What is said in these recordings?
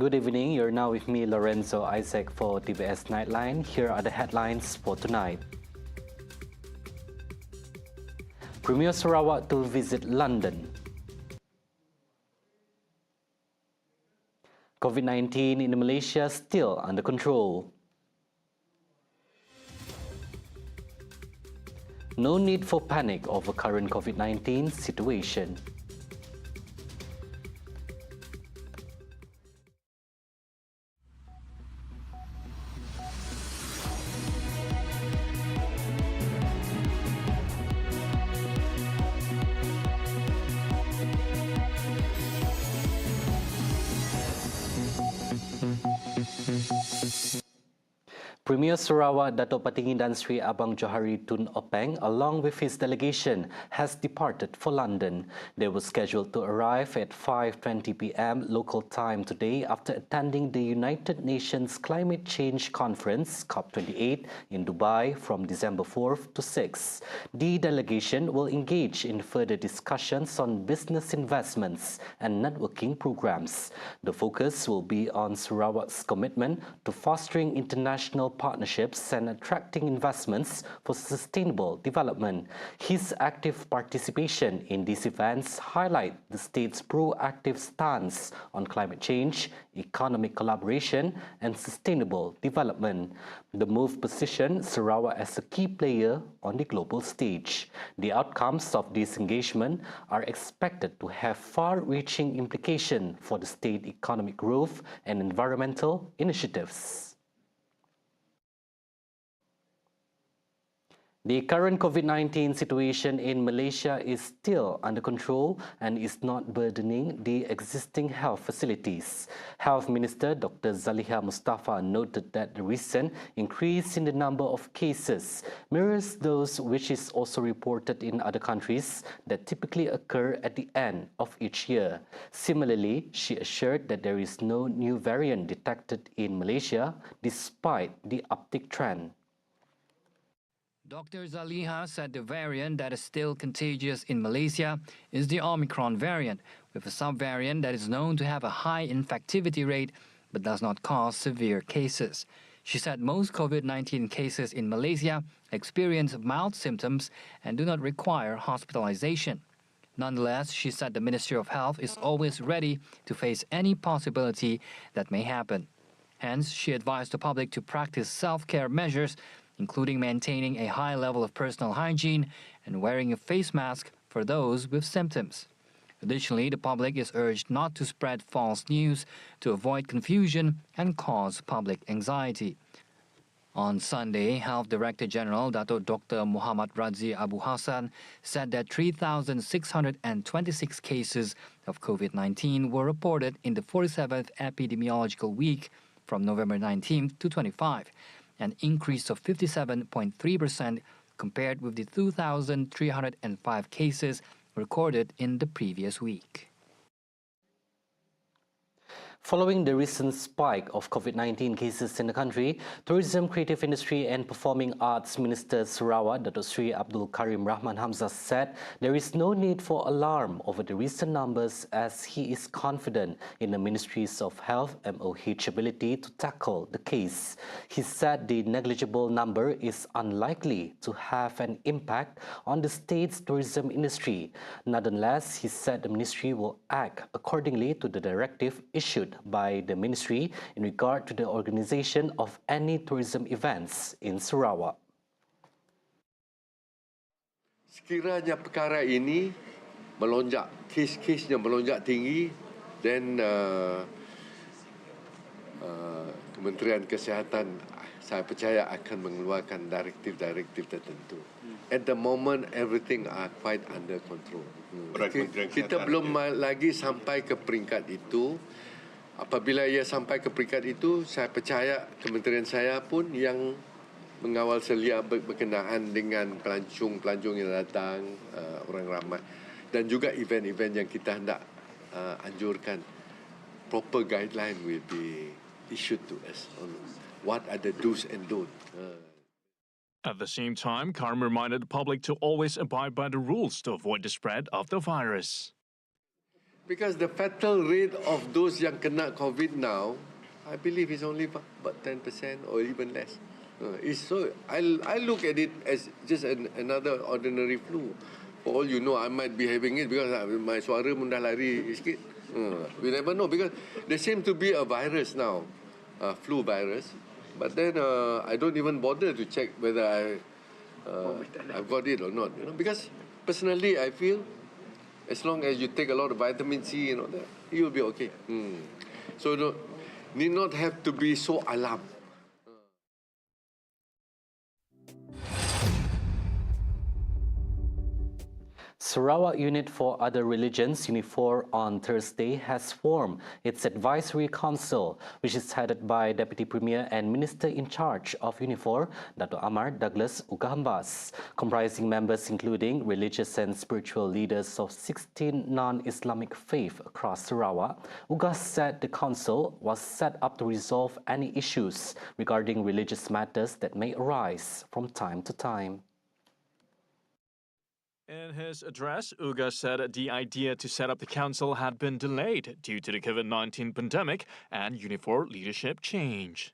Good evening, you're now with me, Lorenzo Isaac, for TVS Nightline. Here are the headlines for tonight. Premier Sarawak to visit London. COVID-19 in Malaysia still under control. No need for panic over current COVID-19 situation. Premier Sarawak Dato' Patinggi Dan Sri Abang Johari Tun Openg, along with his delegation, has departed for London. They were scheduled to arrive at 5:20 p.m. local time today after attending the United Nations Climate Change Conference, COP28, in Dubai from December 4th to 6th. The delegation will engage in further discussions on business investments and networking programs. The focus will be on Sarawak's commitment to fostering international partnerships and attracting investments for sustainable development. His active participation in these events highlight the state's proactive stance on climate change, economic collaboration, and sustainable development. The move positions Sarawak as a key player on the global stage. The outcomes of this engagement are expected to have far-reaching implications for the state economic growth and environmental initiatives. The current COVID-19 situation in Malaysia is still under control and is not burdening the existing health facilities. Health Minister Dr. Zaliha Mustafa noted that the recent increase in the number of cases mirrors those which is also reported in other countries that typically occur at the end of each year. Similarly, she assured that there is no new variant detected in Malaysia despite the uptick trend. Dr. Zaliha said the variant that is still contagious in Malaysia is the Omicron variant, with a subvariant that is known to have a high infectivity rate but does not cause severe cases. She said most COVID-19 cases in Malaysia experience mild symptoms and do not require hospitalization. Nonetheless, she said the Ministry of Health is always ready to face any possibility that may happen. Hence, she advised the public to practice self-care measures, including maintaining a high level of personal hygiene and wearing a face mask for those with symptoms. Additionally, the public is urged not to spread false news to avoid confusion and cause public anxiety. On Sunday, Health Director General Dr. Muhammad Radzi Abu Hassan said that 3,626 cases of COVID-19 were reported in the 47th epidemiological week from November 19th to 25. An increase of 57.3% compared with the 2,305 cases recorded in the previous week. Following the recent spike of COVID-19 cases in the country, Tourism, Creative Industry and Performing Arts Minister Sarawak, Dato' Sri Abdul Karim Rahman Hamzah, said there is no need for alarm over the recent numbers as he is confident in the Ministries of Health MOH ability to tackle the case. He said the negligible number is unlikely to have an impact on the state's tourism industry. Nonetheless, he said the ministry will act accordingly to the directive issued by the ministry in regard to the organisation of any tourism events in Sarawak. Sekiranya perkara ini melonjak, kes-kesnya melonjak tinggi, dan Kementerian Kesihatan saya percaya akan mengeluarkan direktif-direktif tertentu. At the moment, everything are quite under control. Kita belum lagi sampai ke peringkat itu. Apabila ia sampai ke peringkat itu, saya percaya kementerian saya pun yang mengawal selia berkenaan dengan pelancong yang datang, orang ramai, dan juga event-event yang kita hendak anjurkan. Proper guideline will be issued to us on what are the do's and don'ts. At the same time, Karim reminded the public to always abide by the rules to avoid the spread of the virus. Because the fatal rate of those yang kena COVID now, I believe is only about 10% or even less. I look at it as just another ordinary flu. For all you know, I might be having it because my suara pun dah lari sikit. We never know because there seems to be a virus now, flu virus. But then I don't even bother to check whether I've got it or not. You know, because personally I feel as long as you take a lot of vitamin C and all that, you'll be okay. So need not have to be so alarmed. Sarawak Unit for Other Religions, UNIFOR, on Thursday has formed its advisory council, which is headed by Deputy Premier and Minister in charge of UNIFOR, Dato' Amar Douglas Ugahambas, comprising members including religious and spiritual leaders of 16 non-Islamic faiths across Sarawak. Ugah said the council was set up to resolve any issues regarding religious matters that may arise from time to time. In his address, Ugah said the idea to set up the council had been delayed due to the COVID-19 pandemic and UNIFOR leadership change.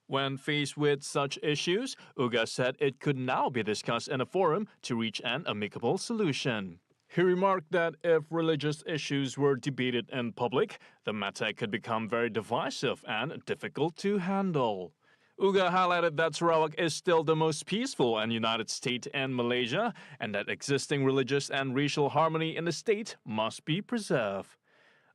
When faced with such issues, Ugah said it could now be discussed in a forum to reach an amicable solution. He remarked that if religious issues were debated in public, the matter could become very divisive and difficult to handle. Ugah highlighted that Sarawak is still the most peaceful and united state in Malaysia, and that existing religious and racial harmony in the state must be preserved.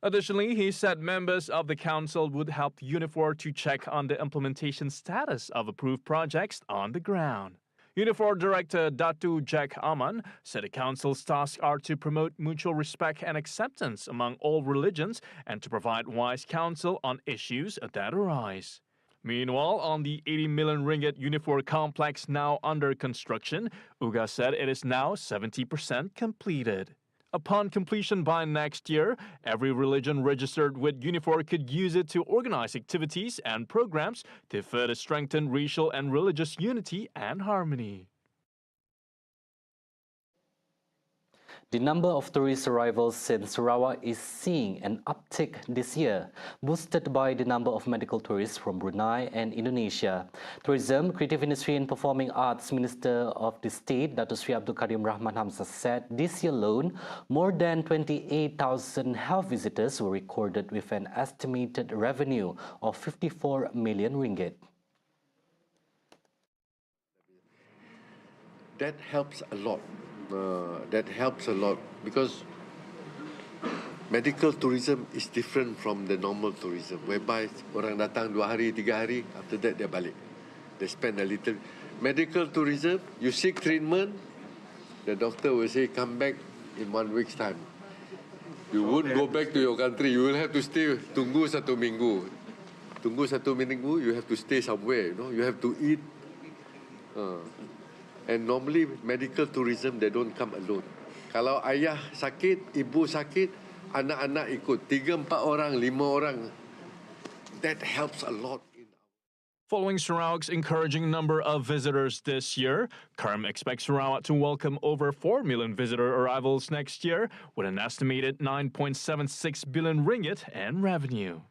Additionally, he said members of the council would help UNIFOR to check on the implementation status of approved projects on the ground. UNIFOR Director Datu Jack Aman said the council's tasks are to promote mutual respect and acceptance among all religions and to provide wise counsel on issues that arise. Meanwhile, on the 80 million ringgit UNIFOR complex now under construction, Ugah said it is now 70% completed. Upon completion by next year, every religion registered with UNIFOR could use it to organize activities and programs to further strengthen racial and religious unity and harmony. The number of tourist arrivals in Sarawak is seeing an uptick this year, boosted by the number of medical tourists from Brunei and Indonesia. Tourism, Creative Industry and Performing Arts Minister of the State, Dato' Sri Abdul Karim Rahman Hamzah, said this year alone, more than 28,000 health visitors were recorded with an estimated revenue of 54 million ringgit. That helps a lot. Because medical tourism is different from the normal tourism, whereby orang datang 2 hari, 3 hari, after that they balik. They spend a little. Medical tourism, you seek treatment, the doctor will say come back in 1 week's time. You won't go back to your country. You will have to stay. Tunggu 1 minggu. Tunggu 1 minggu. You have to stay somewhere. You know, you have to eat. And normally medical tourism, they don't come alone. Kalau ayah sakit, ibu sakit, anak-anak ikut. 3, 4 orang, 5 orang. That helps a lot. Following Sarawak's encouraging number of visitors this year, Karim expects Sarawak to welcome over 4 million visitor arrivals next year, with an estimated 9.76 billion ringgit in revenue.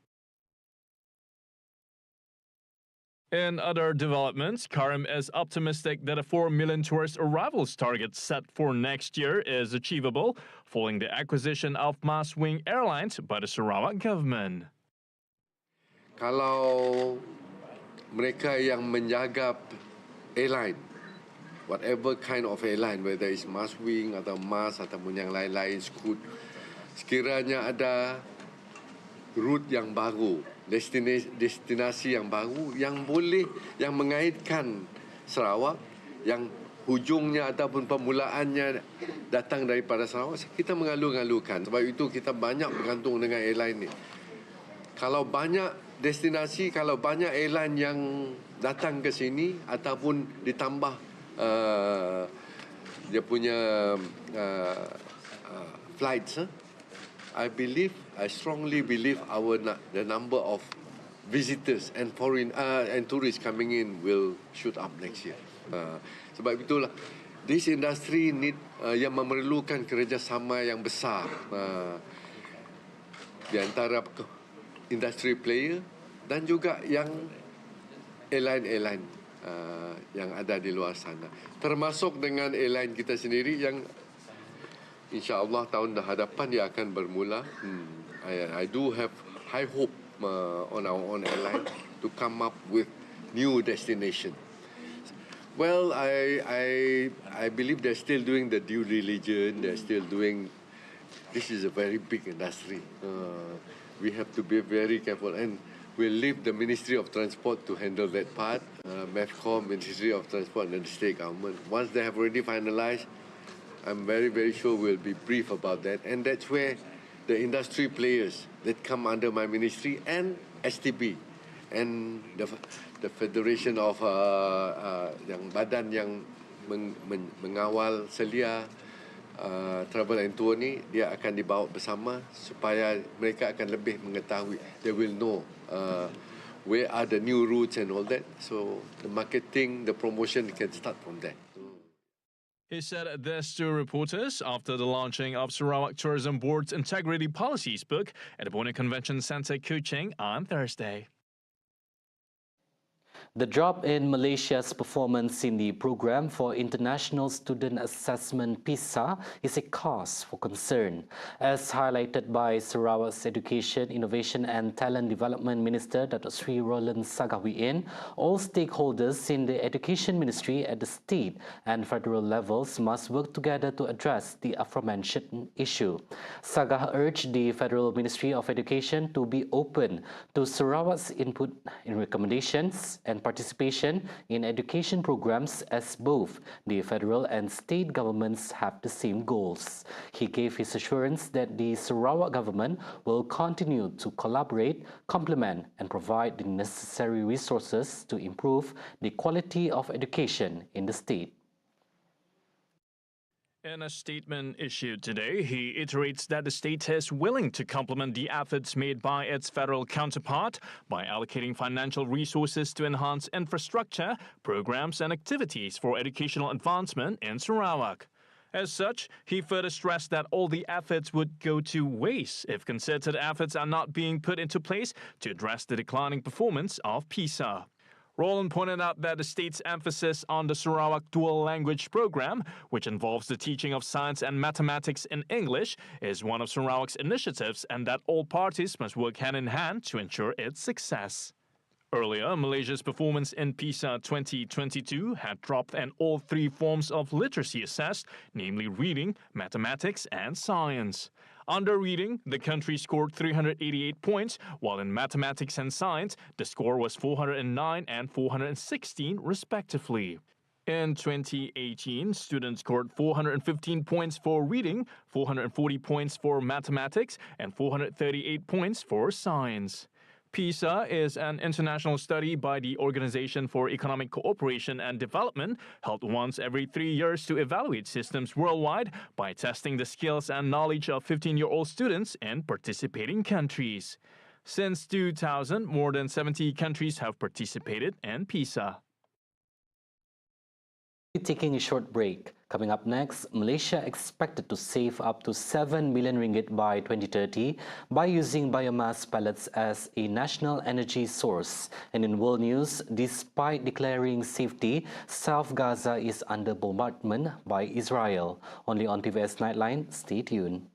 In other developments, Karim is optimistic that a 4 million tourist arrivals target set for next year is achievable, following the acquisition of Mass Wing Airlines by the Sarawak government. Kalau mereka yang menjaga airline, whatever kind of airline, whether it's Mass Wing atau Mass ataupun yang lain-lain, Scoot, sekiranya ada route yang baru, destinasi yang baru yang boleh, yang mengaitkan Sarawak, yang hujungnya ataupun permulaannya datang daripada Sarawak, kita mengalur-alurkan. Sebab itu kita banyak bergantung dengan airline ni. Kalau banyak destinasi, kalau banyak airline yang datang ke sini ataupun ditambah dia punya flights, I strongly believe the number of visitors and foreign and tourists coming in will shoot up next year. Sebab itulah, this industry need yang memerlukan kerjasama yang besar. di antara industri player dan juga yang airline-airline yang ada di luar sana. Termasuk dengan airline kita sendiri yang insya-Allah tahun hadapan dia akan bermula. I do have high hope on our own airline to come up with new destination. Well, I believe they're still doing the due diligence. They're still doing. This is a very big industry. We have to be very careful, and we'll leave the Ministry of Transport to handle that part. MEFCOM, Ministry of Transport, and the state government. Once they have already finalized, I'm very, very sure we'll be brief about that. And that's where the industry players that come under my ministry and STB and the Federation of yang badan yang mengawal selia travel and tour ni, dia akan dibawa bersama supaya mereka akan lebih mengetahui. They will know where are the new routes and all that. So the marketing, the promotion can start from there. He said this to reporters after the launching of Sarawak Tourism Board's Integrity Policies book at the Border Convention Centre, Kuching, on Thursday. The drop in Malaysia's performance in the Programme for International Student Assessment PISA is a cause for concern. As highlighted by Sarawak's Education, Innovation and Talent Development Minister Dr. Sri Roland Sagahuiin, all stakeholders in the Education Ministry at the state and federal levels must work together to address the aforementioned issue. Sagah urged the Federal Ministry of Education to be open to Sarawak's input in recommendations and participation in education programs, as both the federal and state governments have the same goals. He gave his assurance that the Sarawak government will continue to collaborate, complement and provide the necessary resources to improve the quality of education in the state. In a statement issued today, he iterates that the state is willing to complement the efforts made by its federal counterpart by allocating financial resources to enhance infrastructure, programs and activities for educational advancement in Sarawak. As such, he further stressed that all the efforts would go to waste if concerted efforts are not being put into place to address the declining performance of PISA. Roland pointed out that the state's emphasis on the Sarawak Dual Language Program, which involves the teaching of science and mathematics in English, is one of Sarawak's initiatives and that all parties must work hand in hand to ensure its success. Earlier, Malaysia's performance in PISA 2022 had dropped and all three forms of literacy assessed, namely reading, mathematics and science. Under reading, the country scored 388 points, while in mathematics and science, the score was 409 and 416 respectively. In 2018, students scored 415 points for reading, 440 points for mathematics, and 438 points for science. PISA is an international study by the Organization for Economic Cooperation and Development, held once every 3 years to evaluate systems worldwide by testing the skills and knowledge of 15-year-old students in participating countries. Since 2000, more than 70 countries have participated in PISA. Taking a short break. Coming up next, Malaysia expected to save up to 7 million ringgit by 2030 by using biomass pellets as a national energy source. And in world news, despite declaring safety, South Gaza is under bombardment by Israel. Only on TVS Nightline, stay tuned.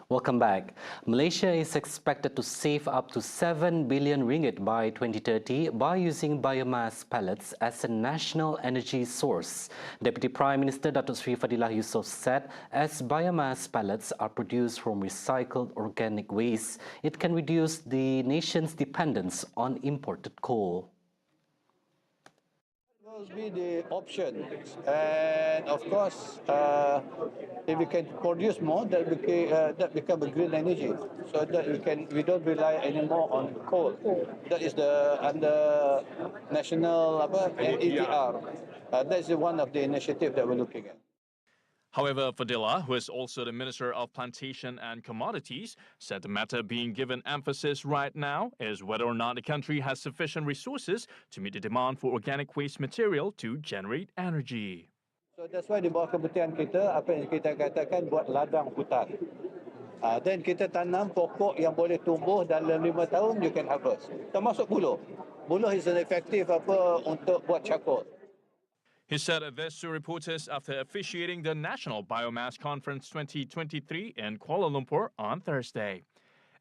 Welcome back. Malaysia is expected to save up to 7 billion ringgit by 2030 by using biomass pellets as a national energy source. Deputy Prime Minister Datuk Seri Fadilah Yusof said as biomass pellets are produced from recycled organic waste, it can reduce the nation's dependence on imported coal. Will be the option, and of course, if we can produce more, that become a green energy, so that we don't rely anymore on coal. That is under national NETR. That's one of the initiatives that we're looking at. However, Fadilah, who is also the Minister of Plantation and Commodities, said the matter being given emphasis right now is whether or not the country has sufficient resources to meet the demand for organic waste material to generate energy. So that's why di bawah kementerian kita, apa yang kita katakan buat ladang hutan. Dan kita tanam pokok yang boleh tumbuh dalam 5 tahun you can harvest. Termasuk buloh. Buloh is an effective untuk buat charcoal. He said this to reporters after officiating the National Biomass Conference 2023 in Kuala Lumpur on Thursday.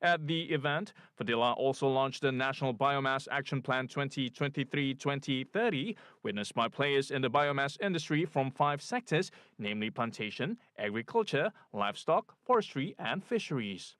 At the event, Fadilah also launched the National Biomass Action Plan 2023-2030, witnessed by players in the biomass industry from 5 sectors, namely plantation, agriculture, livestock, forestry, and fisheries.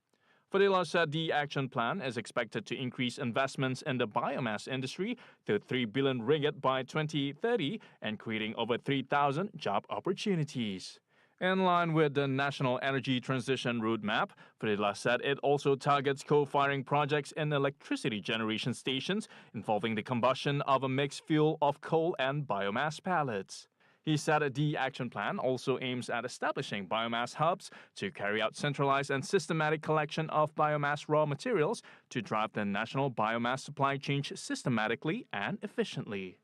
Fadilah said the action plan is expected to increase investments in the biomass industry to 3 billion ringgit by 2030 and creating over 3,000 job opportunities. In line with the National Energy Transition Roadmap, Fadilah said it also targets co-firing projects in electricity generation stations involving the combustion of a mixed fuel of coal and biomass pellets. He said the action plan also aims at establishing biomass hubs to carry out centralized and systematic collection of biomass raw materials to drive the national biomass supply chain systematically and efficiently.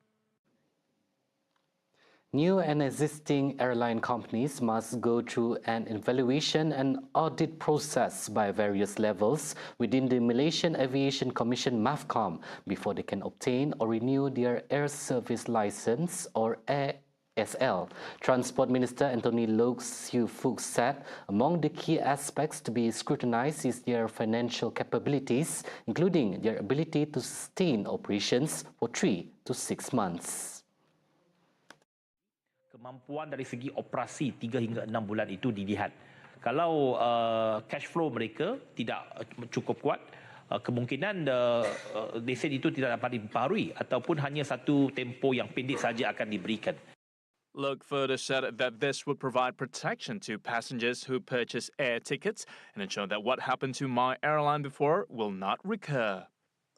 New and existing airline companies must go through an evaluation and audit process by various levels within the Malaysian Aviation Commission MAVCOM before they can obtain or renew their air service license or ASL. Transport Minister Anthony Loke Siu Fook said among the key aspects to be scrutinized is their financial capabilities, including their ability to sustain operations for 3 to 6 months. Kemampuan dari segi operasi 3 hingga 6 bulan itu dilihat. Kalau cash flow mereka tidak cukup kuat, kemungkinan lesen itu tidak dapat diperbarui ataupun hanya satu tempoh yang pendek saja akan diberikan. Look further said that this would provide protection to passengers who purchase air tickets and ensure that what happened to my airline before will not recur.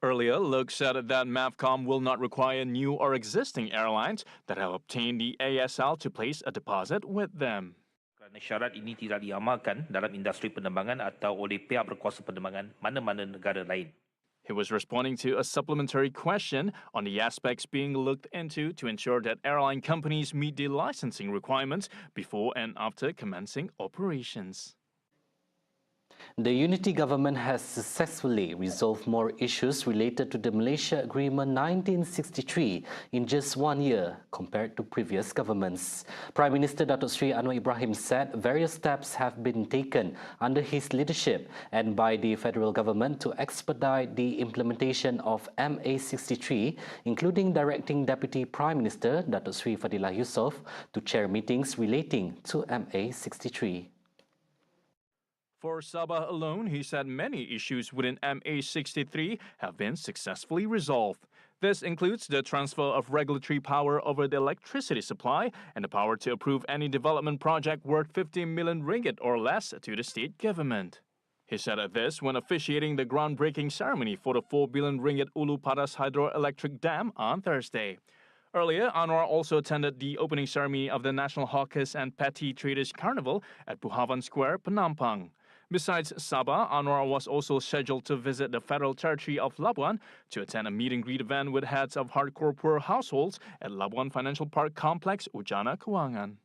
Earlier, Loke said that MAVCOM will not require new or existing airlines that have obtained the ASL to place a deposit with them. Kerana syarat ini tidak diamalkan dalam industri penerbangan atau oleh pihak berkuasa penerbangan mana-mana negara lain. He was responding to a supplementary question on the aspects being looked into to ensure that airline companies meet the licensing requirements before and after commencing operations. The unity government has successfully resolved more issues related to the Malaysia Agreement 1963 in just 1 year compared to previous governments. Prime Minister Datuk Seri Anwar Ibrahim said various steps have been taken under his leadership and by the federal government to expedite the implementation of MA63, including directing Deputy Prime Minister Datuk Seri Fadilah Yusof to chair meetings relating to MA63. For Sabah alone, he said many issues within MA63 have been successfully resolved. This includes the transfer of regulatory power over the electricity supply and the power to approve any development project worth 15 million ringgit or less to the state government. He said this when officiating the groundbreaking ceremony for the 4 billion ringgit Ulu Padas Hydroelectric Dam on Thursday. Earlier, Anwar also attended the opening ceremony of the National Hawkers and Petty Traders Carnival at Puhavan Square, Penampang. Besides Sabah, Anwar was also scheduled to visit the Federal Territory of Labuan to attend a meet-and-greet event with heads of hardcore poor households at Labuan Financial Park Complex, Ujana Kewangan.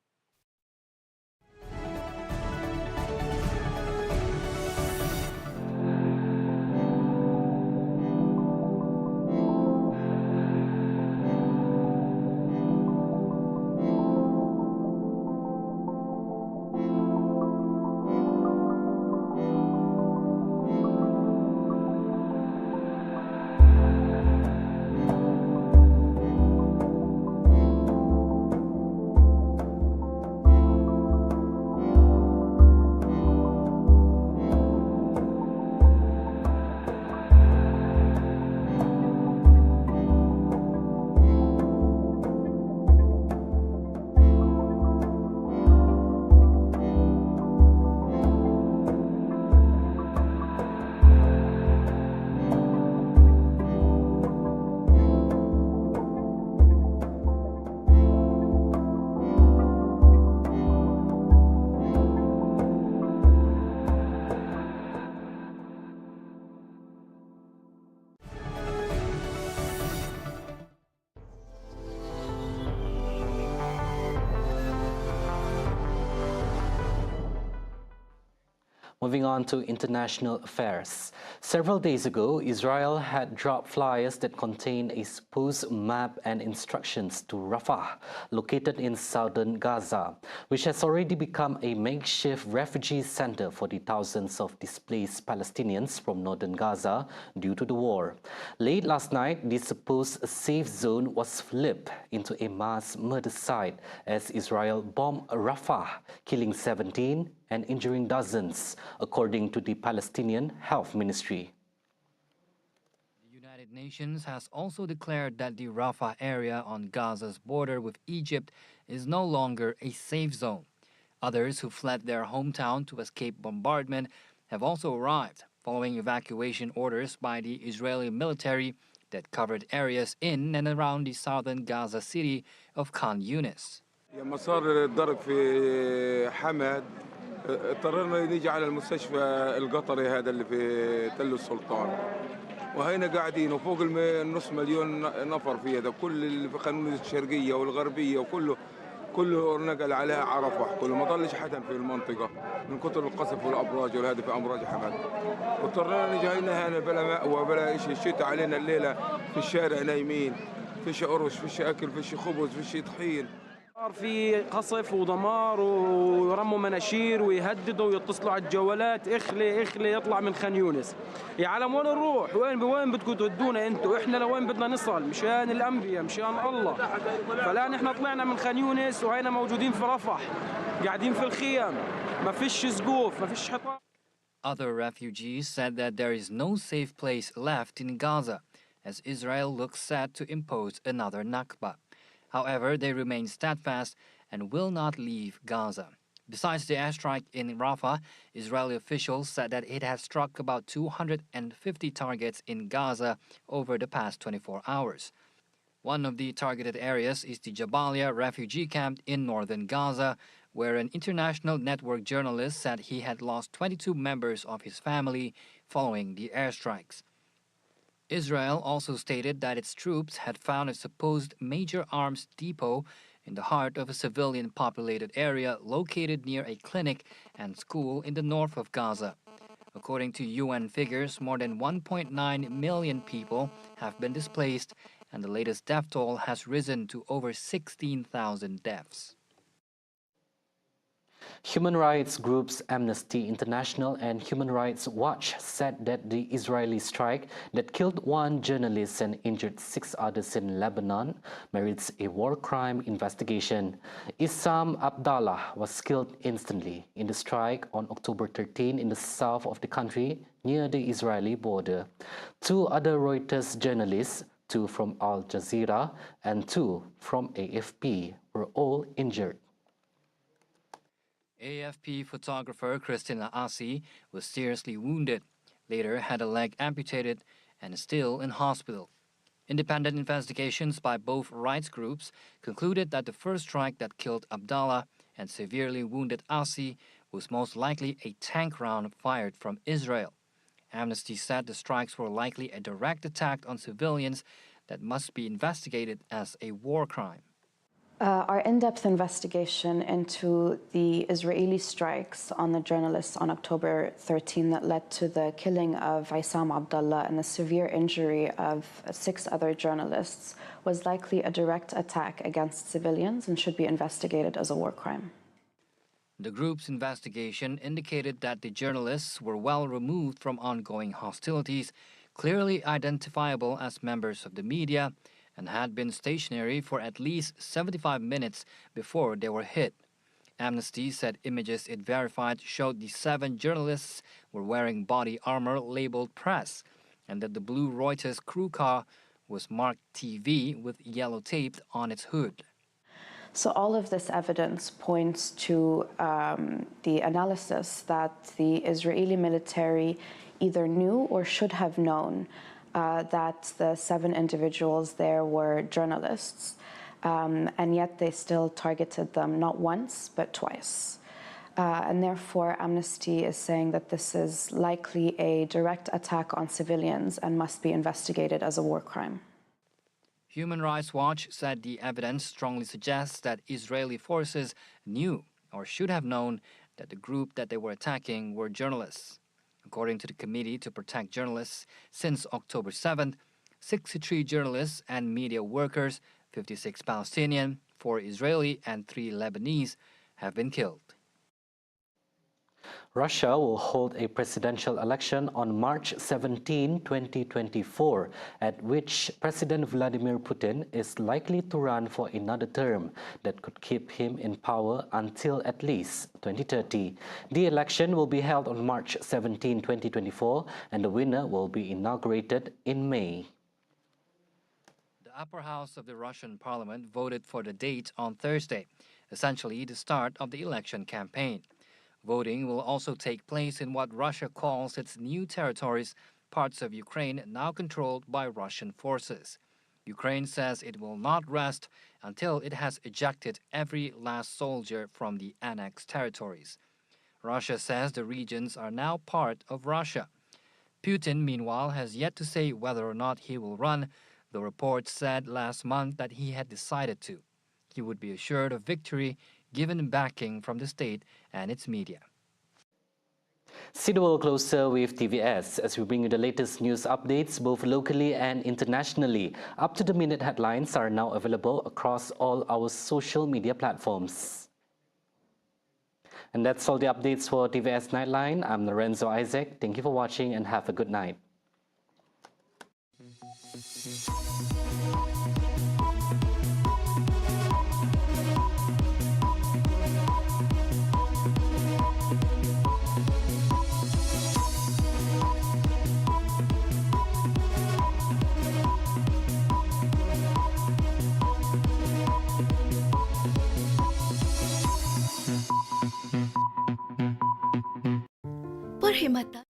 Moving on to international affairs. Several days ago, Israel had dropped flyers that contained a supposed map and instructions to Rafah, located in southern Gaza, which has already become a makeshift refugee center for the thousands of displaced Palestinians from northern Gaza due to the war. Late last night, the supposed safe zone was flipped into a mass murder site as Israel bombed Rafah, killing 17 and injuring dozens, according to the Palestinian Health Ministry. The United Nations has also declared that the Rafah area on Gaza's border with Egypt is no longer a safe zone. Others who fled their hometown to escape bombardment have also arrived, following evacuation orders by the Israeli military that covered areas in and around the southern Gaza city of Khan Yunis. مسار الضرب في حمد اضطررنا نيجي على المستشفى القطري هذا اللي في تل السلطان وهنا قاعدين وفوق النص مليون نفر في هذا كل اللي في قانون الشرقيه والغربيه كله نقل عليها عرفه كله ما ضلش حدا في المنطقه من كثر القصف والابراج وهذا في امراج حمد واضطرينا نيجي هنا بلا مأوى بلا شيء الشتاء علينا الليله في الشارع نايمين فيش قرش فيش اكل فيش خبز فيش طحين صار في قصف ودمار ويرموا مناشير ويهددوا ويتصلوا على الجوالات اخلي يطلع من خان يونس. يا عالم وين نروح؟ وين بدكم تودونا انتوا؟ احنا لوين بدنا نصل؟ مشان الانبياء مشان الله. فالان احنا طلعنا من خان يونس وهينا موجودين في رفح قاعدين في الخيام ما فيش سقوف ما فيش حيطان. Other refugees said that there is no safe place left in Gaza as Israel looks set to impose another Nakba. However, they remain steadfast and will not leave Gaza. Besides the airstrike in Rafah, Israeli officials said that it has struck about 250 targets in Gaza over the past 24 hours. One of the targeted areas is the Jabalia refugee camp in northern Gaza, where an international network journalist said he had lost 22 members of his family following the airstrikes. Israel also stated that its troops had found a supposed major arms depot in the heart of a civilian-populated area located near a clinic and school in the north of Gaza. According to UN figures, more than 1.9 million people have been displaced, and the latest death toll has risen to over 16,000 deaths. Human rights groups Amnesty International and Human Rights Watch said that the Israeli strike that killed one journalist and injured 6 others in Lebanon merits a war crime investigation. Issam Abdallah was killed instantly in the strike on October 13 in the south of the country near the Israeli border. 2 other Reuters journalists, 2 from Al Jazeera and 2 from AFP, were all injured. AFP photographer Christina Asi was seriously wounded, later had a leg amputated, and is still in hospital. Independent investigations by both rights groups concluded that the first strike that killed Abdallah and severely wounded Asi was most likely a tank round fired from Israel. Amnesty said the strikes were likely a direct attack on civilians that must be investigated as a war crime. Our in-depth investigation into the Israeli strikes on the journalists on October 13 that led to the killing of Issam Abdallah and the severe injury of 6 other journalists was likely a direct attack against civilians and should be investigated as a war crime. The group's investigation indicated that the journalists were well removed from ongoing hostilities, clearly identifiable as members of the media, and had been stationary for at least 75 minutes before they were hit. Amnesty said images it verified showed the 7 journalists were wearing body armor labeled press, and that the blue Reuters crew car was marked TV with yellow tape on its hood. So all of this evidence points to the analysis that the Israeli military either knew or should have known that the 7 individuals there were journalists, and yet they still targeted them not once but twice. And therefore, Amnesty is saying that this is likely a direct attack on civilians and must be investigated as a war crime. Human Rights Watch said the evidence strongly suggests that Israeli forces knew or should have known that the group that they were attacking were journalists. According to the Committee to Protect Journalists, since October 7th, 63 journalists and media workers, 56 Palestinian, 4 Israeli and 3 Lebanese, have been killed. Russia will hold a presidential election on March 17, 2024, at which President Vladimir Putin is likely to run for another term that could keep him in power until at least 2030. The election will be held on March 17, 2024, and the winner will be inaugurated in May. The upper house of the Russian parliament voted for the date on Thursday, essentially the start of the election campaign. Voting will also take place in what Russia calls its new territories, parts of Ukraine now controlled by Russian forces. Ukraine says it will not rest until it has ejected every last soldier from the annexed territories. Russia says the regions are now part of Russia. Putin, meanwhile, has yet to say whether or not he will run, though reports said last month that he had decided to. He would be assured of victory given backing from the state and its media. See the world closer with TVS as we bring you the latest news updates both locally and internationally. Up-to-the-minute headlines are now available across all our social media platforms. And that's all the updates for TVS Nightline. I'm Lorenzo Isaac. Thank you for watching and have a good night. Perkhidmatan